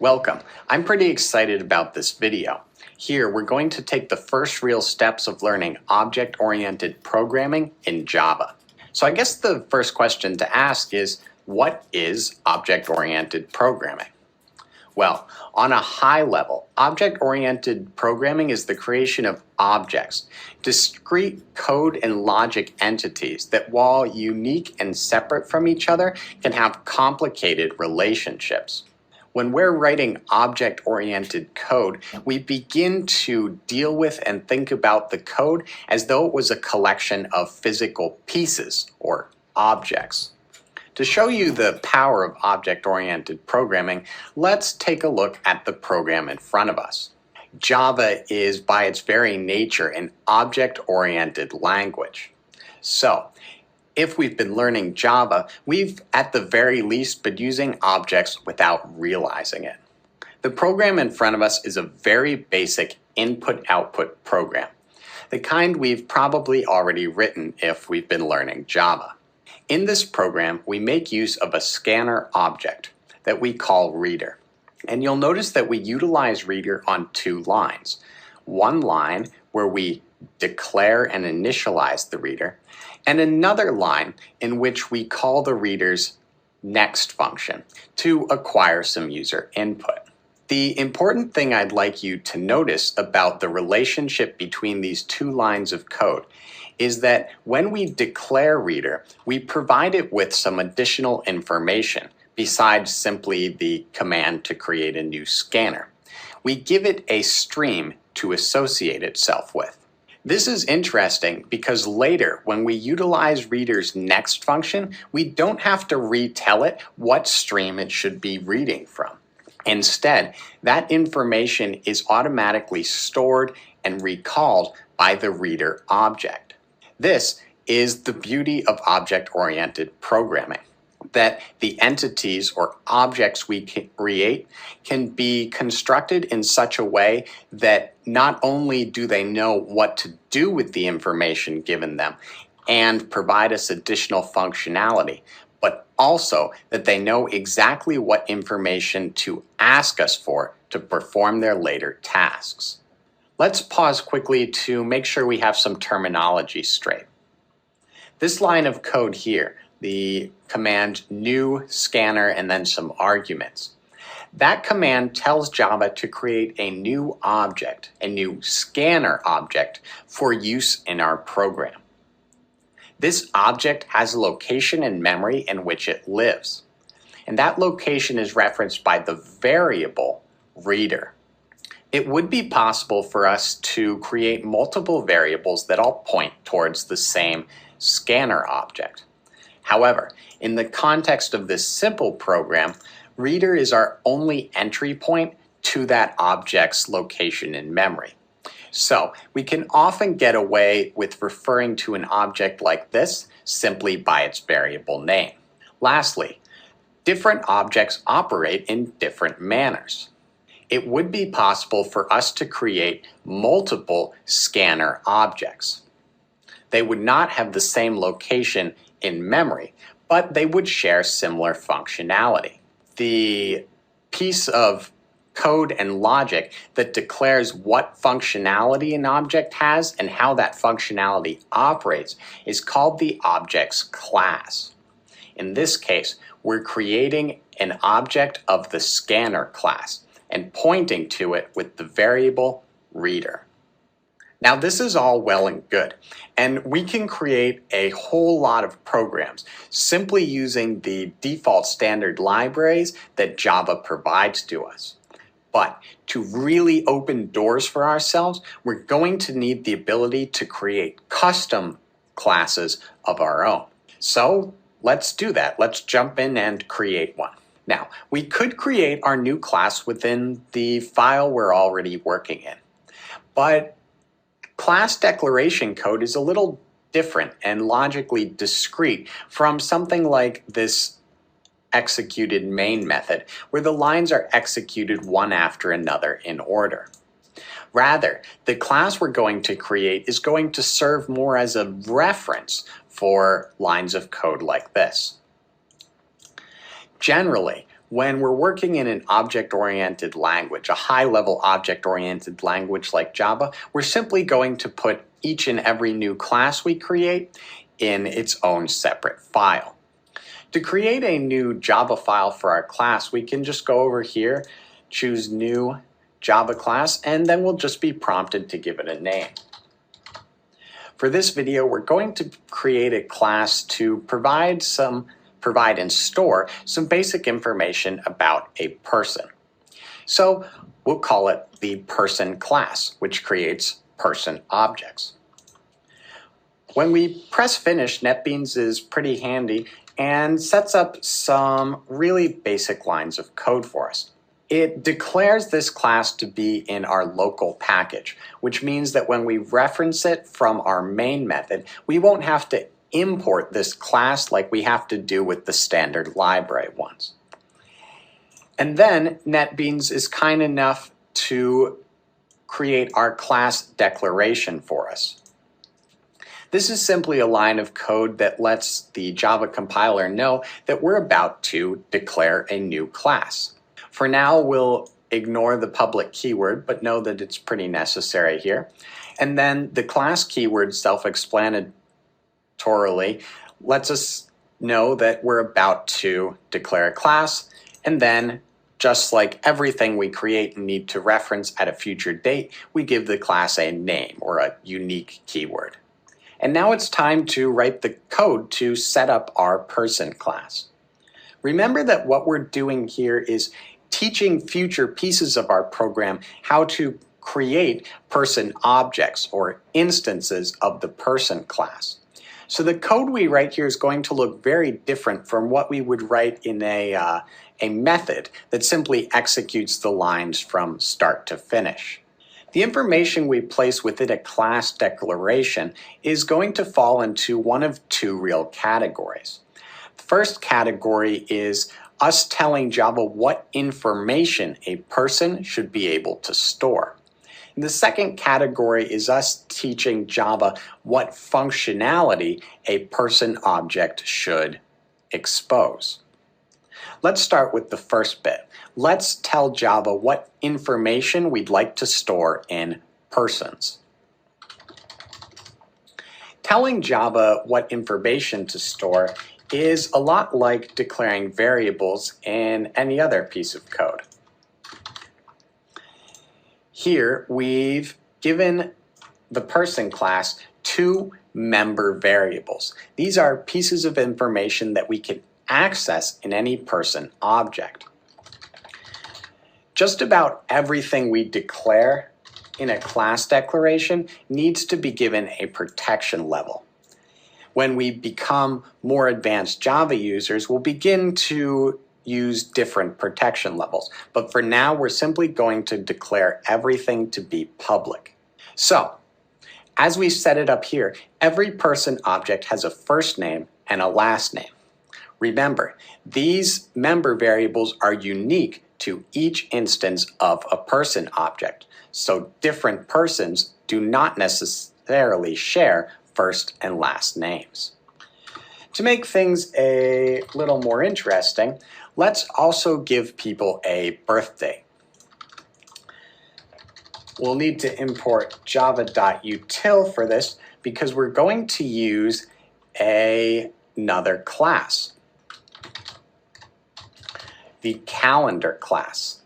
Welcome. I'm pretty excited about this video. Here, we're going to take the first real steps of learning object-oriented programming in Java. So I guess the first question to ask is, what is object-oriented programming? Well, on a high level, object-oriented programming is the creation of objects, discrete code and logic entities that, while unique and separate from each other, can have complicated relationships. When we're writing object-oriented code, we begin to deal with and think about the code as though it was a collection of physical pieces or objects. To show you the power of object-oriented programming, let's take a look at the program in front of us. Java is, by its very nature, an object-oriented language. So, if we've been learning Java, we've at the very least been using objects without realizing it. The program in front of us is a very basic input-output program, the kind we've probably already written if we've been learning Java. In this program, we make use of a scanner object that we call reader. And you'll notice that we utilize reader on two lines. One line where we declare and initialize the reader, and another line in which we call the reader's next function to acquire some user input. The important thing I'd like you to notice about the relationship between these two lines of code is that when we declare reader, we provide it with some additional information besides simply the command to create a new scanner. We give it a stream to associate itself with. This is interesting because later, when we utilize reader's next function, we don't have to retell it what stream it should be reading from. Instead, that information is automatically stored and recalled by the reader object. This is the beauty of object-oriented programming, that the entities or objects we create can be constructed in such a way that not only do they know what to do with the information given them and provide us additional functionality, but also that they know exactly what information to ask us for to perform their later tasks. Let's pause quickly to make sure we have some terminology straight. This line of code here, the command new scanner and then some arguments. That command tells Java to create a new object, a new scanner object for use in our program. This object has a location in memory in which it lives, and that location is referenced by the variable reader. It would be possible for us to create multiple variables that all point towards the same scanner object. However, in the context of this simple program, reader is our only entry point to that object's location in memory. So we can often get away with referring to an object like this simply by its variable name. Lastly, different objects operate in different manners. It would be possible for us to create multiple scanner objects. They would not have the same location in memory, but they would share similar functionality. The piece of code and logic that declares what functionality an object has and how that functionality operates is called the object's class. In this case, we're creating an object of the scanner class and pointing to it with the variable reader. Now, this is all well and good, and we can create a whole lot of programs simply using the default standard libraries that Java provides to us. But to really open doors for ourselves, we're going to need the ability to create custom classes of our own. So let's do that. Let's jump in and create one. Now, we could create our new class within the file we're already working in, but class declaration code is a little different and logically discrete from something like this executed main method, where the lines are executed one after another in order. Rather, the class we're going to create is going to serve more as a reference for lines of code like this. Generally, When we're working in an object-oriented language, a high-level object-oriented language like Java, we're simply going to put each and every new class we create in its own separate file. To create a new Java file for our class, we can just go over here, choose New Java Class, and then we'll just be prompted to give it a name. For this video, we're going to create a class to provide and store some basic information about a person. So we'll call it the person class, which creates person objects. When we press finish, NetBeans is pretty handy and sets up some really basic lines of code for us. It declares this class to be in our local package, which means that when we reference it from our main method, we won't have to import this class like we have to do with the standard library ones. And then NetBeans is kind enough to create our class declaration for us. This is simply a line of code that lets the Java compiler know that we're about to declare a new class. For now, we'll ignore the public keyword, but know that it's pretty necessary here. And then the class keyword, self-explanatorily, lets us know that we're about to declare a class, and then just like everything we create and need to reference at a future date, we give the class a name or a unique keyword. And now it's time to write the code to set up our person class. Remember that what we're doing here is teaching future pieces of our program how to create person objects or instances of the person class. So the code we write here is going to look very different from what we would write in a method that simply executes the lines from start to finish. The information we place within a class declaration is going to fall into one of two real categories. The first category is us telling Java what information a person should be able to store. And the second category is us teaching Java what functionality a person object should expose. Let's start with the first bit. Let's tell Java what information we'd like to store in persons. Telling Java what information to store is a lot like declaring variables in any other piece of code. Here we've given the person class two member variables. These are pieces of information that we can access in any person object. Just about everything we declare in a class declaration needs to be given a protection level. When we become more advanced Java users, we'll begin to use different protection levels. But for now, we're simply going to declare everything to be public. So, as we set it up here, every person object has a first name and a last name. Remember, these member variables are unique to each instance of a person object. So different persons do not necessarily share first and last names. To make things a little more interesting, let's also give people a birthday. We'll need to import java.util for this because we're going to use another class, the calendar class.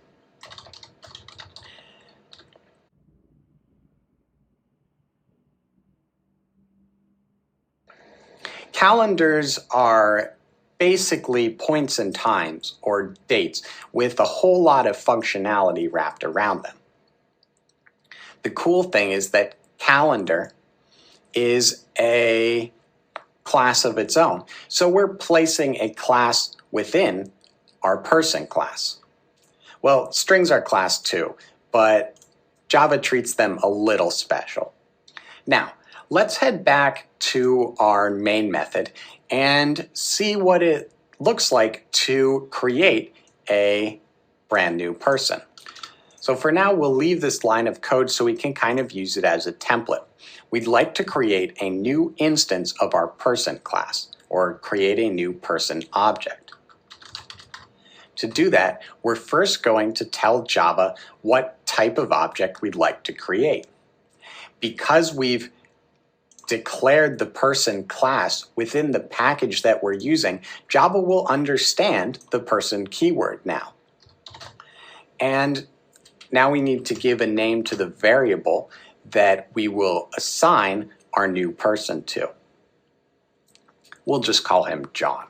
Calendars are basically points in times or dates with a whole lot of functionality wrapped around them. The cool thing is that calendar is a class of its own. So we're placing a class within our person class. Well, strings are class too, but Java treats them a little special. Now, let's head back to our main method and see what it looks like to create a brand new person. So for now, we'll leave this line of code so we can kind of use it as a template. We'd like to create a new instance of our person class, or create a new person object. To do that, we're first going to tell Java what type of object we'd like to create. Because we've declared the person class within the package that we're using, Java will understand the person keyword now. And now we need to give a name to the variable that we will assign our new person to. We'll just call him John.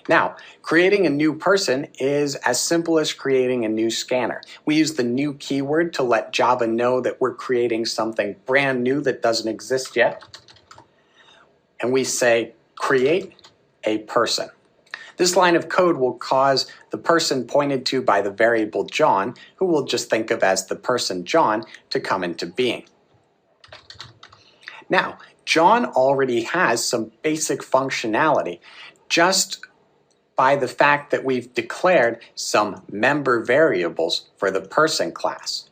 Now, creating a new person is as simple as creating a new scanner. We use the new keyword to let Java know that we're creating something brand new that doesn't exist yet. And we say, create a person. This line of code will cause the person pointed to by the variable John, who we'll just think of as the person John, to come into being. Now, John already has some basic functionality just by the fact that we've declared some member variables for the person class.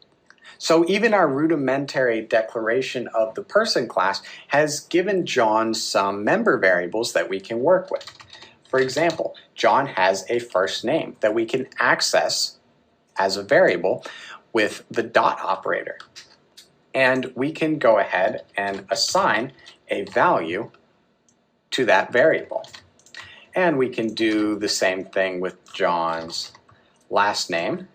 So even our rudimentary declaration of the person class has given John some member variables that we can work with. For example, John has a first name that we can access as a variable with the dot operator. And we can go ahead and assign a value to that variable. And we can do the same thing with John's last name.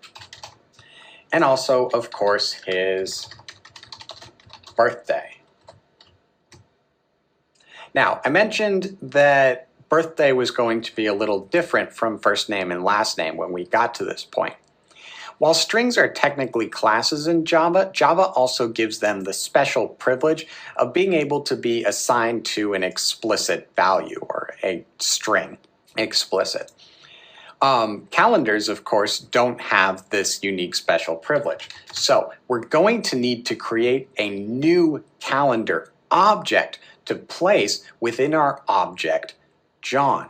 And also, of course, his birthday. Now, I mentioned that birthday was going to be a little different from first name and last name when we got to this point. While strings are technically classes in Java, Java also gives them the special privilege of being able to be assigned to an explicit value or a string explicit. Calendars, of course, don't have this unique special privilege. So we're going to need to create a new calendar object to place within our object John.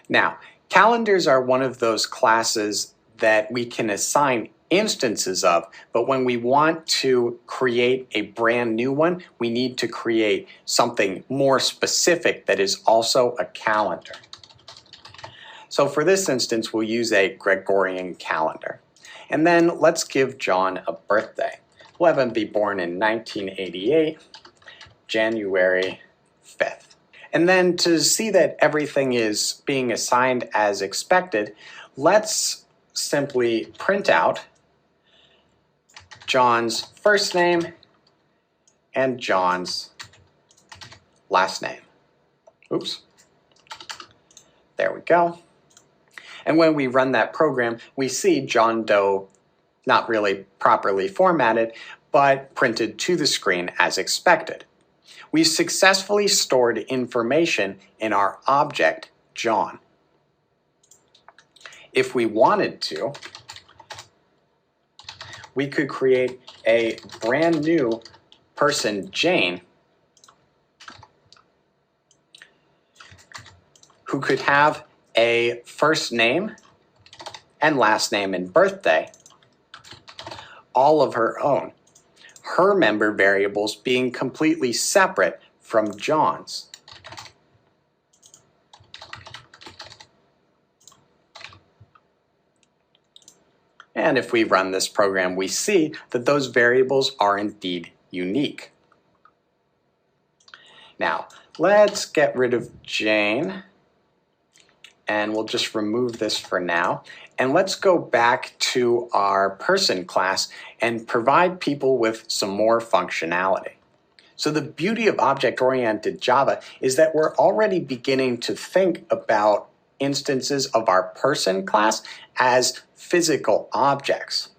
Now, calendars are one of those classes that we can assign instances of, but when we want to create a brand new one, we need to create something more specific that is also a calendar. So for this instance, we'll use a Gregorian calendar. And then let's give John a birthday. We'll have him be born in 1988, January 5th. And then to see that everything is being assigned as expected, let's simply print out John's first name and John's last name. Oops. There we go. And when we run that program, we see John Doe not really properly formatted, but printed to the screen as expected. We've successfully stored information in our object, John. If we wanted to, we could create a brand new person, Jane, who could have a first name and last name and birthday, all of her own. Her member variables being completely separate from John's. And if we run this program, we see that those variables are indeed unique. Now, let's get rid of Jane, and we'll just remove this for now. And let's go back to our person class and provide people with some more functionality. So the beauty of object-oriented Java is that we're already beginning to think about instances of our person class as physical objects.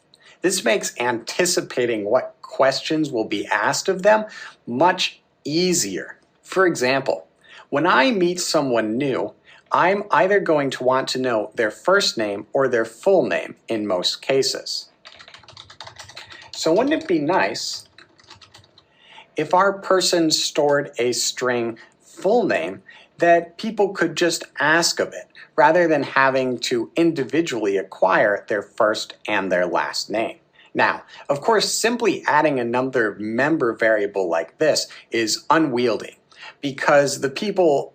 This makes anticipating what questions will be asked of them much easier. For example, when I meet someone new, I'm either going to want to know their first name or their full name in most cases. So wouldn't it be nice if our person stored a string full name that people could just ask of it, rather than having to individually acquire their first and their last name? Now, of course, simply adding another member variable like this is unwieldy. because the people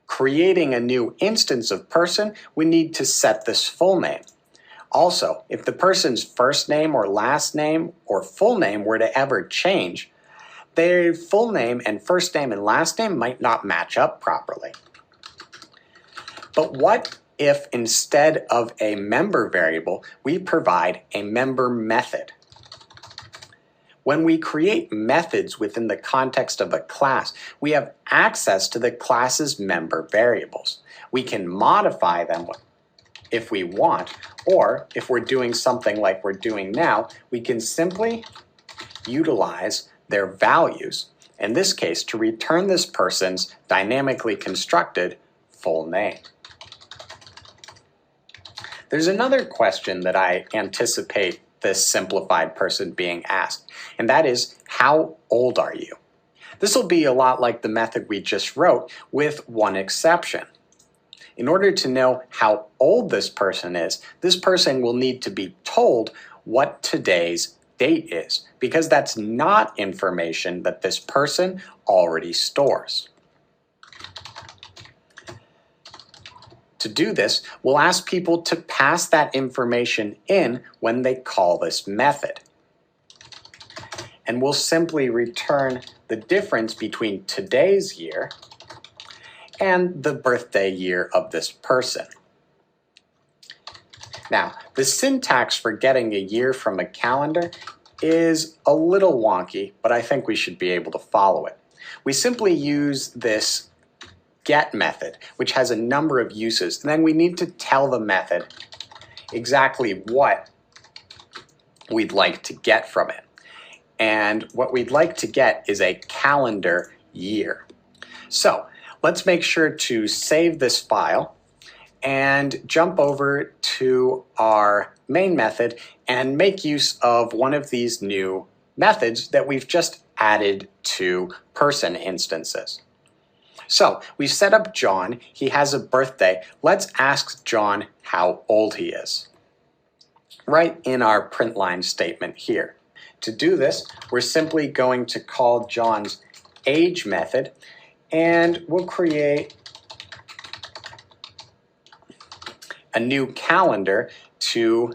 creating a new instance of person would need to set this full name. Also, if the person's first name or last name or full name were to ever change, their full name and first name and last name might not match up properly. But what if instead of a member variable, we provide a member method? When we create methods within the context of a class, we have access to the class's member variables. We can modify them if we want, or if we're doing something like we're doing now, we can simply utilize their values, in this case, to return this person's dynamically constructed full name. There's another question that I anticipate this simplified person being asked, and that is, how old are you? This will be a lot like the method we just wrote, with one exception. In order to know how old this person is, this person will need to be told what today's date is, because that's not information that this person already stores. To do this, we'll ask people to pass that information in when they call this method. And we'll simply return the difference between today's year and the birthday year of this person. Now, the syntax for getting a year from a calendar is a little wonky, but I think we should be able to follow it. We simply use this get method, which has a number of uses, and then we need to tell the method exactly what we'd like to get from it. And what we'd like to get is a calendar year. So let's make sure to save this file and jump over to our main method and make use of one of these new methods that we've just added to person instances. So we've set up John. He has a birthday. Let's ask John how old he is, right in our print line statement here. To do this, we're simply going to call John's age method, and we'll create a new calendar to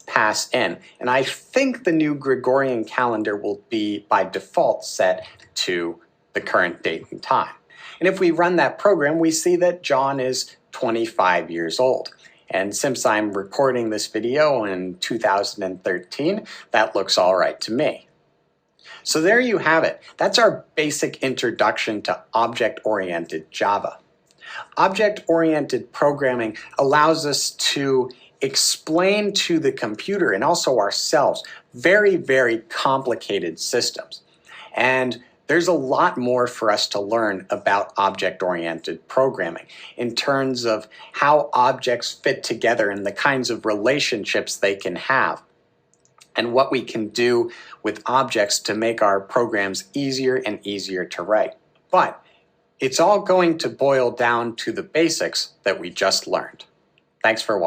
pass in. And I think the new Gregorian calendar will be by default set to the current date and time. And if we run that program, we see that John is 25 years old. And since I'm recording this video in 2013, that looks all right to me. So there you have it. That's our basic introduction to object-oriented Java. Object-oriented programming allows us to explain to the computer and also ourselves very, very complicated systems. And there's a lot more for us to learn about object-oriented programming in terms of how objects fit together and the kinds of relationships they can have, and what we can do with objects to make our programs easier and easier to write. But it's all going to boil down to the basics that we just learned. Thanks for watching.